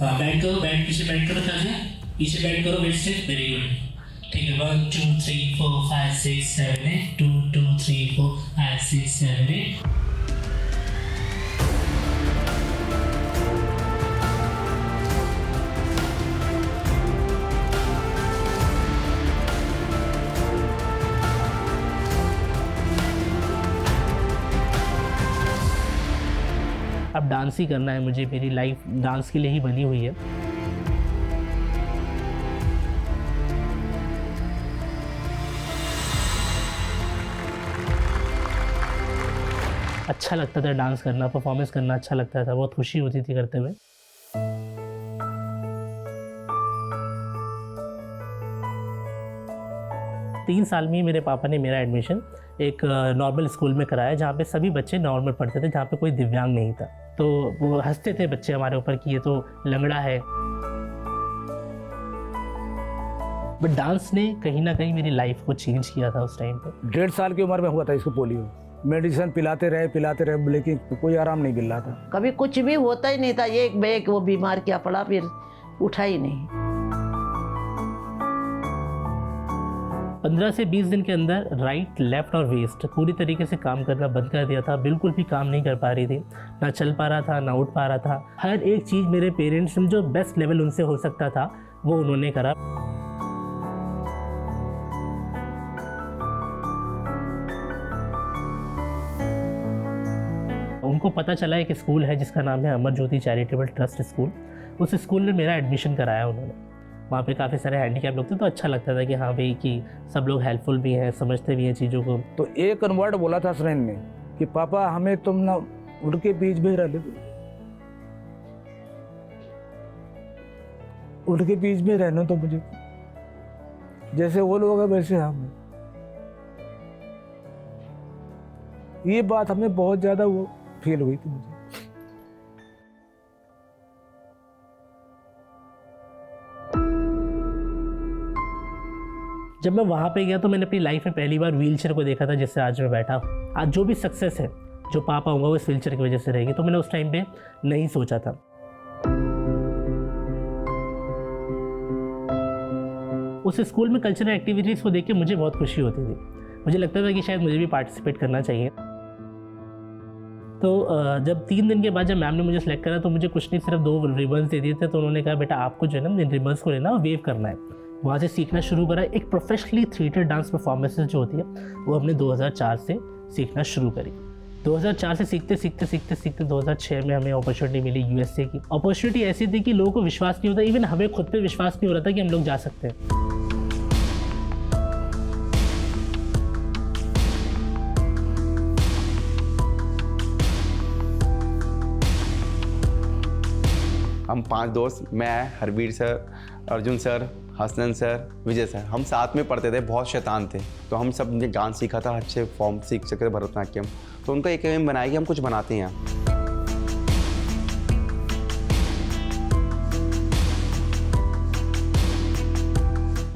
बैठ करो, बैठ पीछे बैठ करो, ताजा पीछे बैठ करो, वेट स्ट्रेच, वेरी गुड। ठीक है, 1 2 3 4 5 6 7 8 2 2 3 4 5 6 7 8। अब डांस ही करना है मुझे, मेरी लाइफ डांस के लिए ही बनी हुई है। अच्छा लगता था डांस करना, परफॉर्मेंस करना अच्छा लगता था, बहुत खुशी होती थी करते हुए। तीन साल में ही मेरे पापा ने मेरा एडमिशन एक नॉर्मल स्कूल में कराया, जहाँ पे सभी बच्चे नॉर्मल पढ़ते थे, जहाँ पे कोई दिव्यांग नहीं था। तो वो हंसते थे बच्चे हमारे ऊपर कि ये तो लंगड़ा है। बट डांस ने कहीं ना कहीं मेरी लाइफ को चेंज किया था उस टाइम पे। 1.5 साल की उम्र में हुआ था इसको पोलियो। मेडिसिन पिलाते रहे लेकिन कोई आराम नहीं मिल रहा था। कभी कुछ भी होता ही नहीं था, एक बैग वो बीमार क्या पड़ा, फिर उठा ही नहीं। 15 से 20 दिन के अंदर राइट, लेफ्ट और वेस्ट पूरी तरीके से काम करना बंद कर दिया था। बिल्कुल भी काम नहीं कर पा रही थी, ना चल पा रहा था, ना उठ पा रहा था। हर एक चीज़ मेरे पेरेंट्स ने जो बेस्ट लेवल उनसे हो सकता था वो उन्होंने करा। उनको पता चला एक स्कूल है जिसका नाम है Amar Jyoti charitable trust school. उस स्कूल में मेरा एडमिशन कराया उन्होंने। वहाँ पे काफ़ी सारे हैंडीकैप लोग थे, तो अच्छा लगता था कि हाँ भाई कि सब लोग हेल्पफुल भी हैं, समझते भी हैं चीज़ों को। तो एक वर्ड बोला था सरेन ने कि पापा हमें तुम ना उनके बीच में रह उनके बीच में रहना, तो मुझे जैसे वो लोग हैं वैसे हम। ये बात हमें बहुत ज़्यादा वो फील हुई थी मुझे। जब मैं वहाँ पे गया तो मैंने अपनी लाइफ में पहली बार व्हीलचेयर को देखा था, जिससे आज मैं बैठा हूँ। आज जो भी सक्सेस है, जो पा पाऊंगा वो इस व्हीलचेयर की वजह से रहेगी। तो मैंने उस टाइम पे नहीं सोचा था। उस स्कूल में कल्चरल एक्टिविटीज़ को देख के मुझे बहुत खुशी होती थी। मुझे लगता था कि शायद मुझे भी पार्टिसिपेट करना चाहिए। तो जब 3 दिन के बाद जब मैम ने मुझे सेलेक्ट करा तो मुझे कुछ नहीं, सिर्फ 2 रिबन्स दे दिए थे। तो उन्होंने कहा बेटा आपको जो है ना इन रिबन्स को लेना और वेव करना है। वहाँ से सीखना शुरू करा। एक प्रोफेशनली थिएटर डांस परफॉर्मेंसेस जो होती है वो हमने 2004 से सीखना शुरू करी। 2004 से सीखते 2006 में हमें अपॉर्चुनिटी मिली यूएसए की। अपॉर्चुनिटी ऐसी थी कि लोगों को विश्वास नहीं होता, इवन हमें खुद पे विश्वास नहीं हो रहा था कि हम लोग जा सकते हैं। हम 5 दोस्त, मैं, Harveer sir, Arjun sir, Hasnan sir, Vijay sir, हम साथ में पढ़ते थे। बहुत शैतान थे, तो हम सब ने डांस सीखा था, अच्छे फॉर्म सीख सके भरतनाट्यम। तो उनका एक एम बनाया कि हम कुछ बनाते हैं।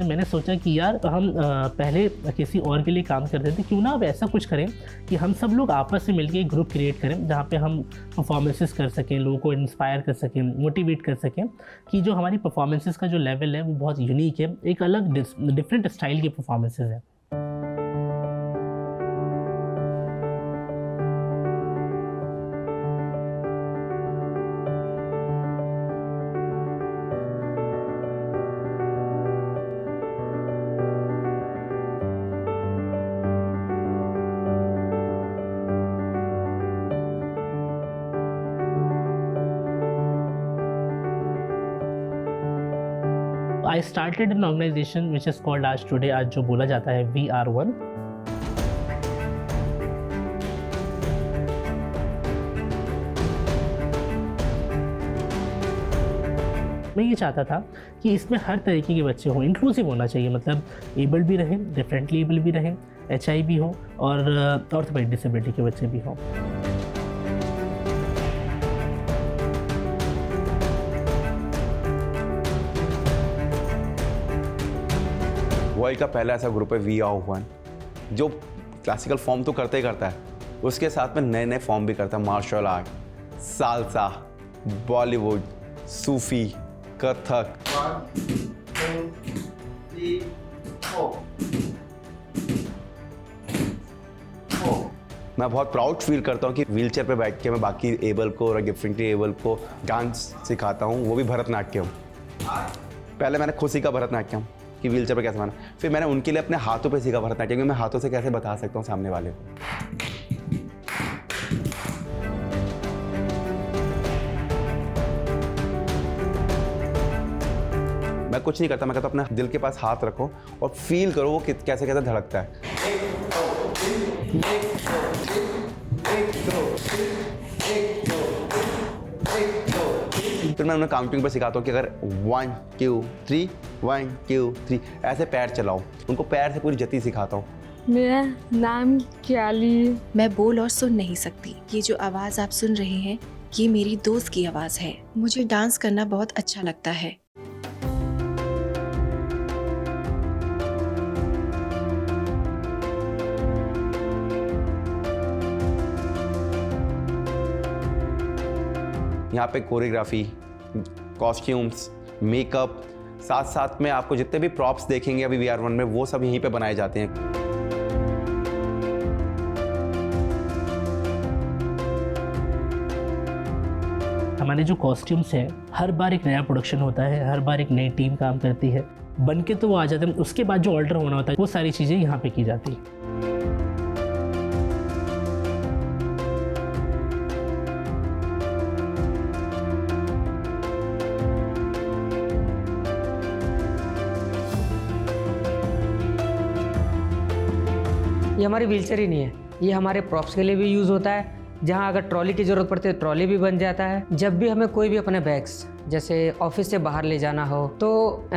मैंने सोचा कि यार हम पहले किसी और के लिए काम करते थे, क्यों ना अब ऐसा कुछ करें कि हम सब लोग आपस में मिलकर एक ग्रुप क्रिएट करें जहाँ पे हम परफॉर्मेंसेस कर सकें, लोगों को इंस्पायर कर सकें, मोटिवेट कर सकें कि जो हमारी परफॉर्मेंसेस का जो लेवल है वो बहुत यूनिक है, एक अलग डिफरेंट स्टाइल की परफॉर्मेंसेस है। I started an organization which is called आज टुडे, आज जो बोला जाता है VR1। मैं ये चाहता था कि इसमें हर तरीके के बच्चे हों, इंक्लूसिव होना चाहिए, मतलब एबल्ड भी रहें, डिफरेंटली एबल भी रहें, HI भी हो और ऑर्थोपेडिक डिसेबिलिटी के बच्चे भी हों। वर्ल्ड का पहला ऐसा ग्रुप है VR1 जो क्लासिकल फॉर्म तो करता ही करता है, उसके साथ में नए नए फॉर्म भी करता है। मार्शल आर्ट, सालसा, बॉलीवुड, सूफी, कथक। मैं बहुत प्राउड फील करता हूँ कि व्हीलचेयर पे बैठ के मैं बाकी एबल को और डिफरेंटली एबल को डांस सिखाता हूँ, वो भी भरतनाट्यम। पहले मैंने खुद सीखा भरतनाट्यम कि व्हीलचेयर पे कैसे माना, फिर मैंने उनके लिए अपने हाथों पे सीखा भरतनाट्यम कि मैं हाथों से कैसे बता सकता हूँ सामने वाले को। मैं कुछ नहीं करता, मैं कहता हूँ अपने दिल के पास हाथ रखो और फील करो वो कैसे कैसे धड़कता है। फिर मैं उन्हें काउंटिंग पर सिखाता हूँ कि अगर 1 2 3 1 2 3 ऐसे पैर चलाओ, उनको पैर से पूरी जति सिखाता हूँ। मेरा नाम क्याली। मैं बोल और सुन नहीं सकती। ये जो आवाज़ आप सुन रहे हैं ये मेरी दोस्त की आवाज़ है। मुझे डांस करना बहुत अच्छा लगता है। यहाँ पे कोरियोग्राफी, कॉस्ट्यूम्स, मेकअप, साथ साथ में आपको जितने भी प्रॉप्स देखेंगे अभी VR1 में वो सब यहीं पे बनाए जाते हैं। हमारे जो कॉस्ट्यूम्स हैं हर बार एक नया प्रोडक्शन होता है, हर बार एक नई टीम काम करती है, बन के तो वो आ जाते हैं, उसके बाद जो ऑल्टर होना होता है वो सारी चीज़ें यहाँ पे की जाती है। ये हमारी व्हीलचेयर ही नहीं है, ये हमारे प्रॉप्स के लिए भी यूज़ होता है। जहाँ अगर ट्रॉली की ज़रूरत पड़ती है ट्रॉली भी बन जाता है। जब भी हमें कोई भी अपने बैग्स जैसे ऑफिस से बाहर ले जाना हो तो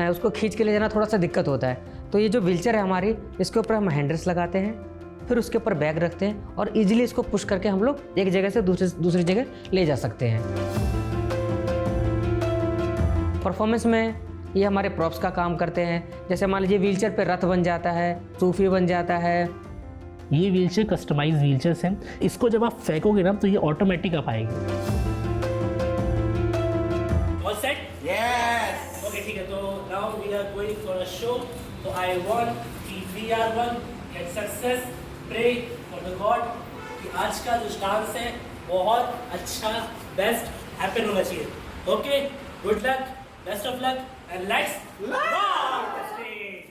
उसको खींच के ले जाना थोड़ा सा दिक्कत होता है, तो ये जो व्हीलचेयर है हमारी, इसके ऊपर हम हैंडल्स लगाते हैं, फिर उसके ऊपर बैग रखते हैं और ईजिली इसको पुश करके हम लोग एक जगह से दूसरी जगह ले जा सकते हैं। परफॉर्मेंस में ये हमारे प्रॉप्स का काम करते हैं। जैसे मान लीजिए व्हीलचेयर पे रथ बन जाता है, सूफी बन जाता है। ये व्हीलचेयर कस्टमाइज व्हीलचेयर्स हैं, इसको जब आप फेंकोगे ना तो ये ऑटोमेटिक आप आएगी। All set? यस। ओके ठीक है, तो now we are going for a show. तो आई वांट कि VR1 get success, pray for the god कि आज का जो डांस है बहुत अच्छा बेस्ट हैपन होना चाहिए। Okay, good luck, best of luck and let's rock the stage.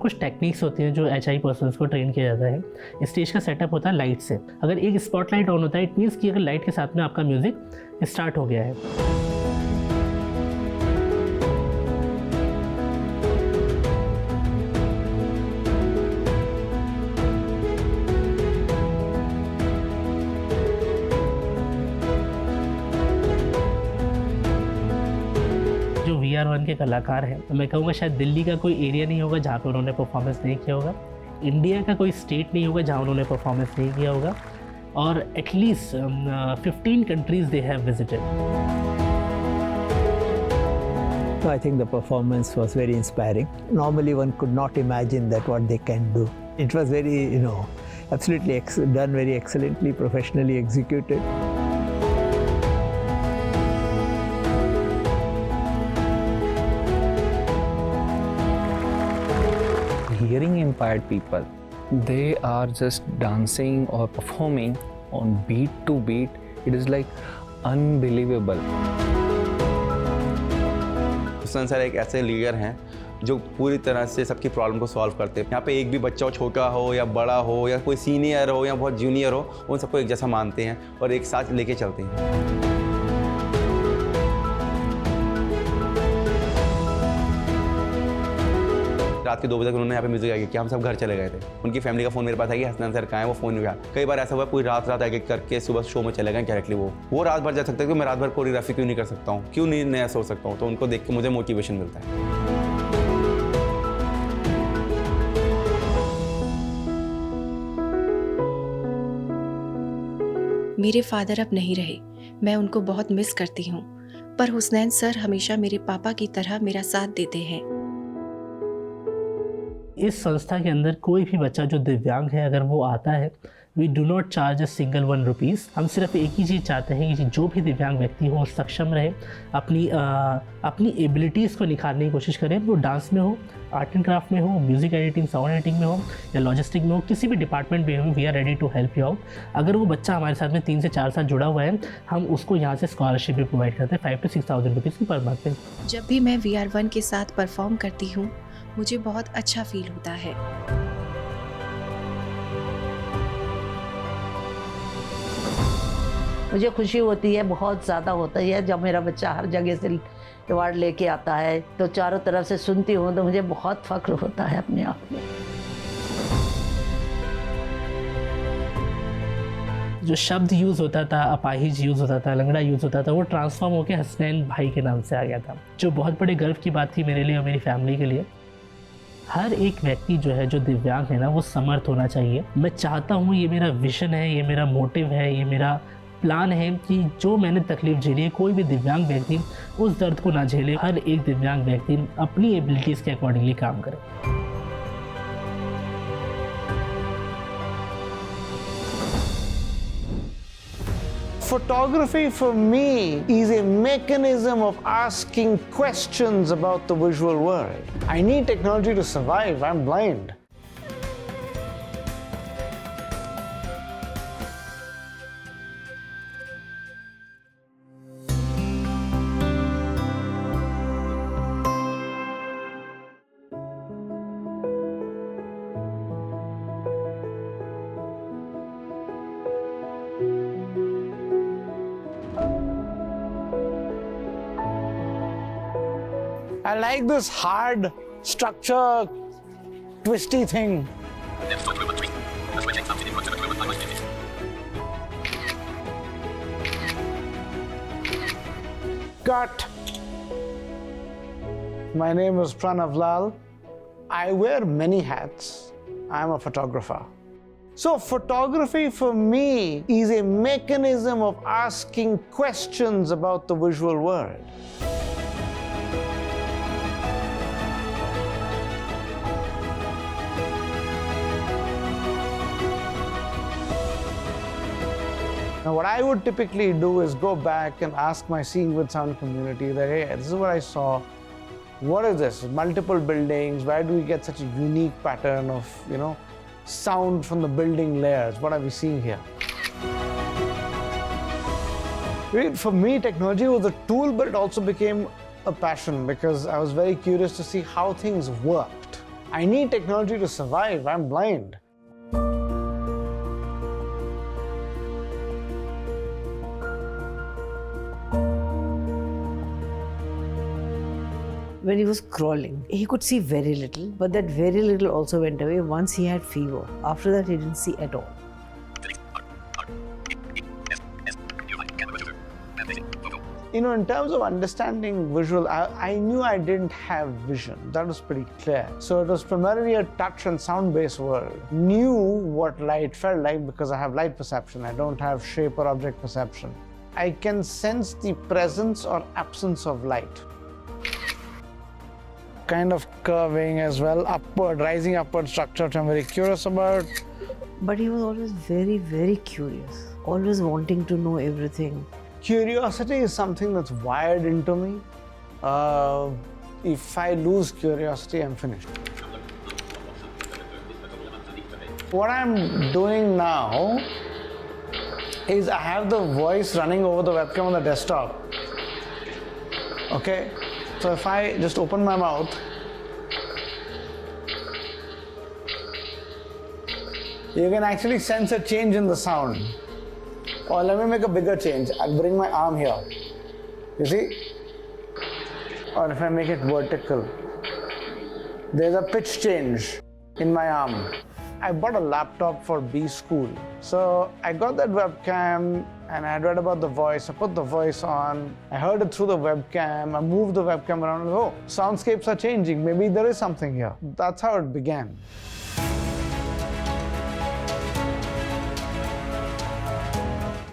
कुछ टेक्निक्स होती हैं जो HI पर्सन्स को ट्रेन किया जाता है। स्टेज का सेटअप होता है लाइट से। अगर एक स्पॉटलाइट ऑन होता है इट मीन्स कि अगर लाइट के साथ में आपका म्यूजिक स्टार्ट हो गया है। जो VR1 के कलाकार हैं, मैं कहूँगा शायद दिल्ली का कोई एरिया नहीं होगा जहाँ पे उन्होंने परफॉर्मेंस नहीं किया होगा, इंडिया का कोई स्टेट नहीं होगा जहाँ उन्होंने परफॉर्मेंस नहीं किया होगा, और at least 15 countries they have visited. So I think the performance was very inspiring. Normally one could not imagine that what they can do. It was very, absolutely done very excellently, professionally executed. Hearing impaired people, they are just dancing or performing on beat to beat. It is like unbelievable. Hussain sir एक ऐसे leader हैं जो पूरी तरह से सबकी problem को solve करते हैं। यहाँ पे एक भी बच्चा हो, छोटा हो या बड़ा हो या कोई सीनियर हो या बहुत जूनियर हो, उन सबको एक जैसा मानते हैं और एक साथ लेके चलते हैं। रात के 2 बजे तक उन्होंने यहाँ पे म्यूजिक आगे किया, हम सब घर चले गए थे। उनकी फैमिली का फ़ोन मेरे पास आ गया, हसनैन सर कहाँ है, वो फ़ोन नहीं उठाया। कई बार ऐसा हुआ पूरी रात आगे करके सुबह शो में चले गए डायरेक्टली। वो रात भर जा सकते हैं कि मैं रात भर कोरियोग्राफी क्यों नहीं कर सकता हूँ, क्यों नहीं नया सोच सकता हूँ। तो उनको देख के मुझे मोटिवेशन मिलता है। मेरे फादर अब नहीं रहे, मैं उनको बहुत मिस करती हूँ, पर हुसनैन सर हमेशा मेरे पापा की तरह मेरा साथ देते हैं। इस संस्था के अंदर कोई भी बच्चा जो दिव्यांग है अगर वो आता है we do not charge a single ₹1। हम सिर्फ एक ही चीज़ चाहते हैं कि जो भी दिव्यांग व्यक्ति हो सक्षम रहे, अपनी एबिलिटीज़ को निखारने की कोशिश करें। वो डांस में हो, आर्ट एंड क्राफ्ट में हो, म्यूज़िक एडिटिंग, साउंड एडिटिंग में हो या लॉजिस्टिक में हो, किसी भी डिपार्टमेंट में हो, we are ready to help you out. अगर वो बच्चा हमारे साथ में 3 से 4 साल जुड़ा हुआ है, हम उसको यहाँ से स्कॉलरशिप भी प्रोवाइड करते हैं 5,000 to 6,000 रुपीज़ की पर मंथ पे। जब भी मैं VR1 के साथ परफॉर्म करती हूँ मुझे बहुत अच्छा फील होता है। मुझे खुशी होती है, बहुत ज़्यादा होता है जब मेरा बच्चा हर जगह से अवार्ड लेके आता है, तो चारों तरफ से सुनती हूँ तो मुझे बहुत फख्र होता है अपने आप में। जो शब्द यूज़ होता था, अपाहिज यूज़ होता था, लंगड़ा यूज़ होता था, वो ट्रांसफॉर्म होकर हसनैन भाई के नाम से आ गया था, जो बहुत बड़े गर्व की बात थी मेरे लिए और मेरी फैमिली के लिए। हर एक व्यक्ति जो है, जो दिव्यांग है ना, वो समर्थ होना चाहिए। मैं चाहता हूँ, ये मेरा विजन है, ये मेरा मोटिव है, ये मेरा प्लान है कि जो मैंने तकलीफ़ झेली है, कोई भी दिव्यांग व्यक्ति उस दर्द को ना झेले। हर एक दिव्यांग व्यक्ति अपनी एबिलिटीज़ के अकॉर्डिंगली काम करे। Photography for me is a mechanism of asking questions about the visual world. I need technology to survive. I'm blind. I like this hard structure, twisty thing. Cut. My name is Pranav Lal. I wear many hats. I'm a photographer. So photography for me is a mechanism of asking questions about the visual world. Now, what I would typically do is go back and ask my Seeing with Sound community that, hey, this is what I saw. What is this? Multiple buildings. Why do we get such a unique pattern of, sound from the building layers? What are we seeing here? For me, technology was a tool, but it also became a passion because I was very curious to see how things worked. I need technology to survive. I'm blind. When he was crawling, he could see very little, but that very little also went away once he had fever. After that, he didn't see at all. In terms of understanding visual, I knew I didn't have vision. That was pretty clear. So it was primarily a touch and sound-based world. Knew what light felt like because I have light perception. I don't have shape or object perception. I can sense the presence or absence of light. Kind of curving as well, rising upward structure, which I'm very curious about. But he was always very, very curious, always wanting to know everything. Curiosity is something that's wired into me. If I lose curiosity, I'm finished. What I'm doing now is I have the voice running over the webcam on the desktop. Okay? So if I just open my mouth, you can actually sense a change in the sound. Or let me make a bigger change. I'll bring my arm here. You see? Or if I make it vertical, there's a pitch change in my arm. I bought a laptop for B School. So I got that webcam and I had read about the voice. I put the voice on. I heard it through the webcam. I moved the webcam around and oh, soundscapes are changing. Maybe there is something here. That's how it began.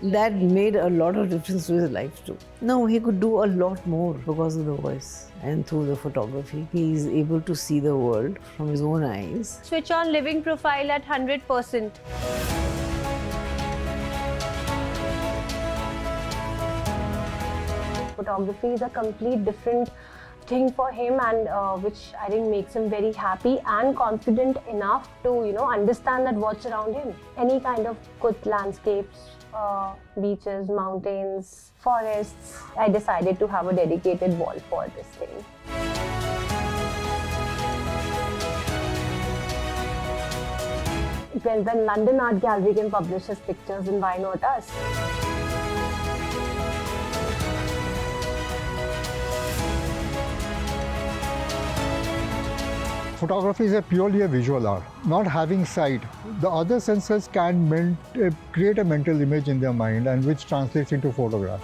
That made a lot of difference to his life too. No, he could do a lot more because of the voice and through the photography. He is able to see the world from his own eyes. Switch on living profile at 100%. photography is a complete different thing for him, and which I think makes him very happy and confident enough to understand that what's around him. Any kind of good landscapes, beaches, mountains, forests. I decided to have a dedicated wall for this thing. Well, when London Art Gallery can publish his pictures, then why not us? Photography is purely a visual art. Not having sight, the other senses can create a mental image in their mind, and which translates into photograph.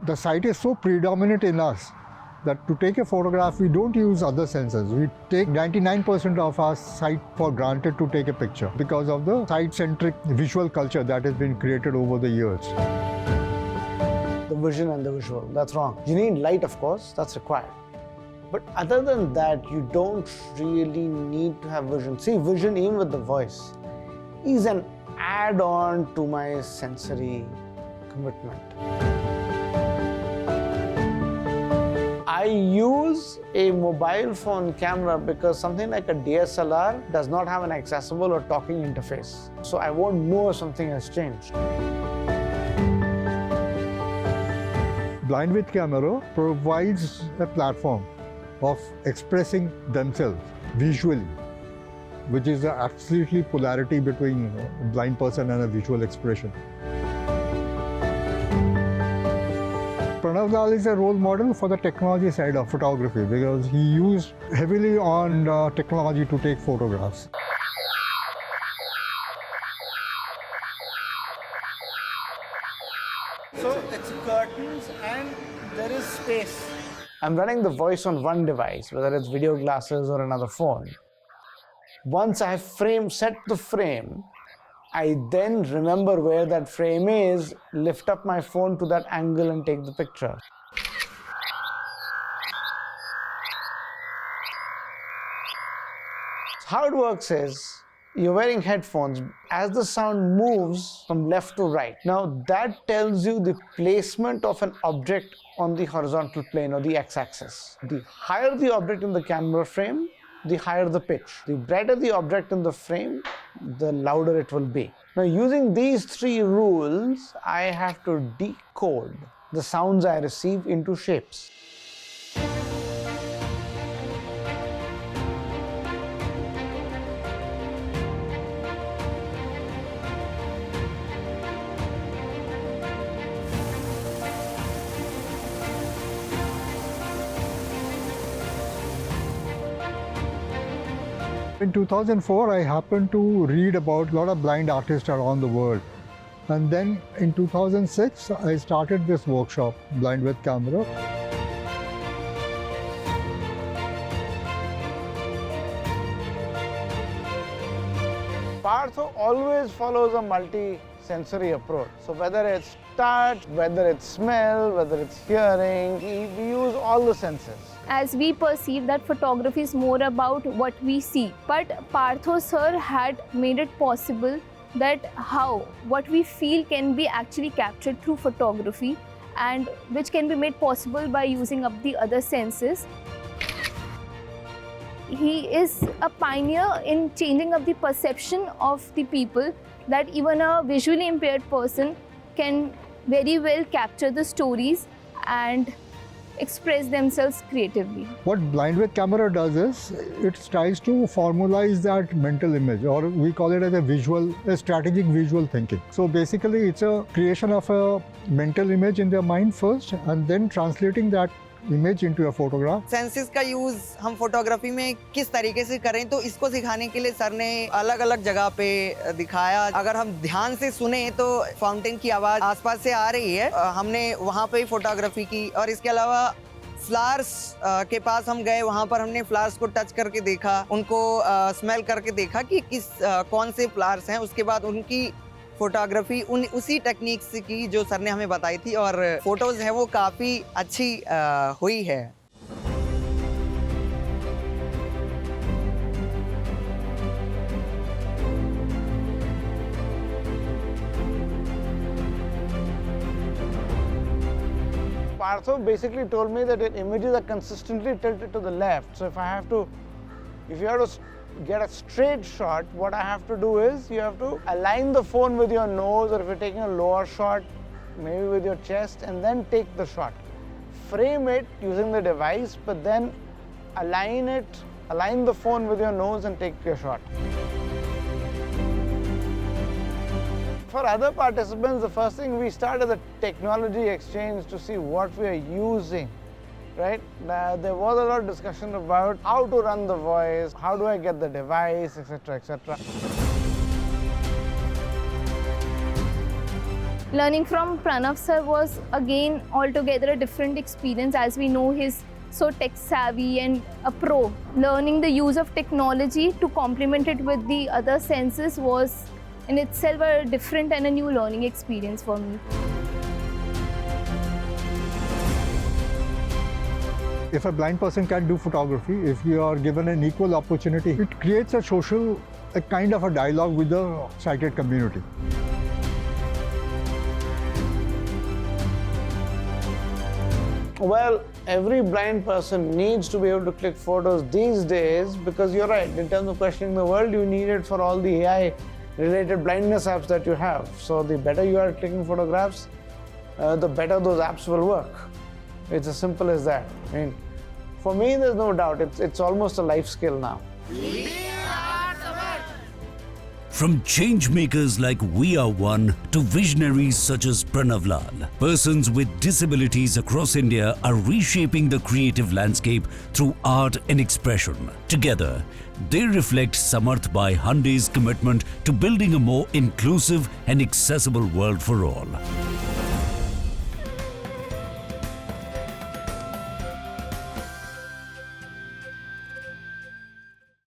The sight is so predominant in us that to take a photograph, we don't use other senses. We take 99% of our sight for granted to take a picture because of the sight-centric visual culture that has been created over the years. The vision and the visual, that's wrong. You need light, of course, that's required. But other than that, you don't really need to have vision. See, vision, even with the voice, is an add-on to my sensory commitment. I use a mobile phone camera because something like a DSLR does not have an accessible or talking interface. So I won't know if something has changed. Blind with Camera provides a platform of expressing themselves visually, which is the absolutely polarity between a blind person and a visual expression. Pranav Lal is a role model for the technology side of photography because he used heavily on technology to take photographs. So it's curtains and there is space. I'm running the voice on one device, whether it's video glasses or another phone. Once I have set the frame, I then remember where that frame is, lift up my phone to that angle and take the picture. How it works is, you're wearing headphones. As the sound moves from left to right, now that tells you the placement of an object on the horizontal plane or the x-axis. The higher the object in the camera frame, the higher the pitch. The brighter the object in the frame, the louder it will be. Now, using these three rules, I have to decode the sounds I receive into shapes. In 2004, I happened to read about a lot of blind artists around the world. And then in 2006, I started this workshop, Blind with Camera. Partho always follows a multi-sensory approach. So whether it's touch, whether it's smell, whether it's hearing, we use all the senses. As we perceive that photography is more about what we see, but Partho sir had made it possible that what we feel can be actually captured through photography, and which can be made possible by using up the other senses. He is a pioneer in changing up the perception of the people, that even a visually impaired person can very well capture the stories and express themselves creatively. What Blind with Camera does is, it tries to formalize that mental image, or we call it as a strategic visual thinking. So basically, it's a creation of a mental image in their mind first, and then translating that image into a photograph. Senses का use हम photography में किस तरीके से करें, तो इसको सिखाने के लिए सर ने अलग अलग जगह पे दिखाया. अगर हम ध्यान से सुने तो फाउंटेन की आवाज आसपास से आ रही है, हमने वहाँ पे फोटोग्राफी की. और इसके अलावा फ्लावर्स के पास हम गए, वहाँ पर हमने फ्लावर्स को टच करके देखा, उनको स्मेल करके देखा कि कौन से फ्लावर्स हैं। उसके बाद उनकी फोटोग्राफी उसी टेक्निक से की जो सर ने हमें बताई थी, और फोटोज़ हैं वो काफ़ी अच्छी हुई है। Partho basically told me that images are consistently tilted to the left. So if you have to get a straight shot, what I have to do is you have to align the phone with your nose, or if you're taking a lower shot, maybe with your chest, and then take the shot. Frame it using the device, but then align the phone with your nose and take your shot. For other participants, the first thing we start is a technology exchange to see what we are using, right? There was a lot of discussion about how to run the voice, how do I get the device, etc., etc. Learning from Pranav sir was again altogether a different experience, as we know he's so tech savvy and a pro. Learning the use of technology to complement it with the other senses was in itself a different and a new learning experience for me. If a blind person can do photography, if you are given an equal opportunity, it creates a kind of a dialogue with the sighted community. Well, every blind person needs to be able to click photos these days, because you're right, in terms of questioning the world, you need it for all the AI related blindness apps that you have. So the better you are at clicking photographs, the better those apps will work. It's as simple as that. I mean, for me, there's no doubt. It's almost a life skill now. From change makers like We Are One to visionaries such as Pranav Lal, persons with disabilities across India are reshaping the creative landscape through art and expression. Together, they reflect Samarth by Hyundai's commitment to building a more inclusive and accessible world for all.